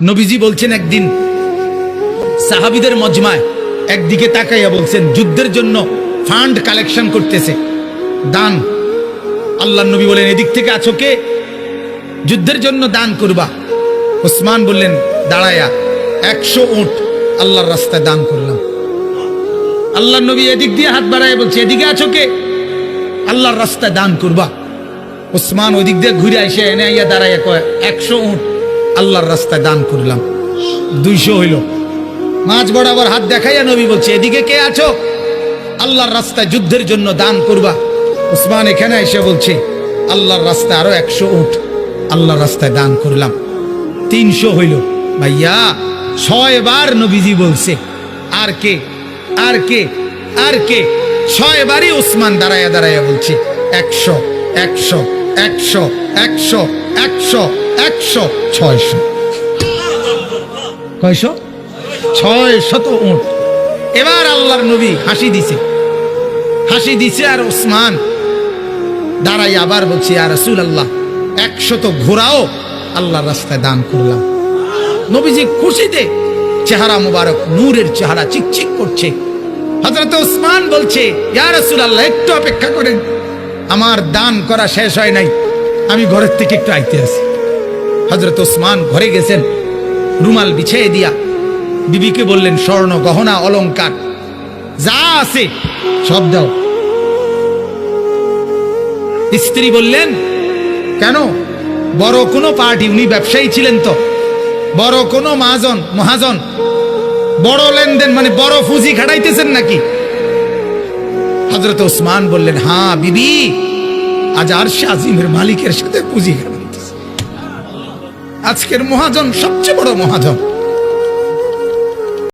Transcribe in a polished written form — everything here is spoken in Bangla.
নবীজি বলছেন একদিন সাহাবীদের মজমায় একদিকে তাকাইয়া বলছেন যুদ্ধের জন্য ফান্ড কালেকশন করতেছে, দান। আল্লাহর নবী বলেন এদিক থেকে আছো কে? যুদ্ধের জন্য দান করবা। ওসমান বললেন দাঁড়ায়া 100 উট আল্লাহর রাস্তায় দান করলাম। আল্লাহর নবী এদিক দিয়ে হাত বাড়ায় বলছে এদিকে আছো কে? আল্লাহর রাস্তায় দান করবা। ওসমান ওই দিক দিয়ে ঘুরে এসে এনে আইয়া দাঁড়াইয়া কয় 100 উট আল্লাহর রাস্তায় দান করলাম। 200 হইল। মাঝ বরাবর হাত দেখাইয়া নবী বলছে এদিকে কে আছো? আল্লাহর রাস্তায় যুদ্ধের জন্য দান করবা। ওসমান এখানে এসে বলছে আল্লাহর রাস্তায় আরো 100 উট আল্লাহর রাস্তায় দান করলাম। 300 হইল। ভাইয়া 6 বার নবীজি বলছে আর কে আর কে আর কে? 6 বারই ওসমান দাঁড়াইয়া দাঁড়াইয়া বলছে 100 100 100 100 100 100 600। কয়শো? 600 উট। এবার আল্লাহর নবী হাসি দিছে আর ওসমান দাঁড়াই আবার বলছি ইয়া রাসূলুল্লাহ 100 ঘোড়াও আল্লাহর রাস্তায় দান করলাম। নবীজি খুশিতে চেহারা মুবারক নূরের চেহারা চিকচিক করছে। হযরত ওসমান বলছে ইয়া রাসূলুল্লাহ একটু অপেক্ষা করেন, আমার দান করা শেষ হয় নাই, আমি ঘরের থেকে একটু আইতে আছি। হযরত ওসমান ঘরে গেছেন, রুমাল বিছিয়ে দিয়া বিবিকে বললেন স্বর্ণ গহনা অলংকার যা আছে সব দাও। স্ত্রী বললেন কেন? বড় কোনো পার্টি, উনি ব্যবসায়ী ছিলেন তো, বড় কোনো মহাজন বড় লেনদেন মানে বড় পুঁজি খাটাইতেছেন নাকি? হযরত ওসমান বললেন হ্যাঁ বিবি, আজ আরশে আজিমের মালিকের সাথে পুঁজি খাটাইতেছে। আজকের মহাজন সবচেয়ে বড় মহাজন।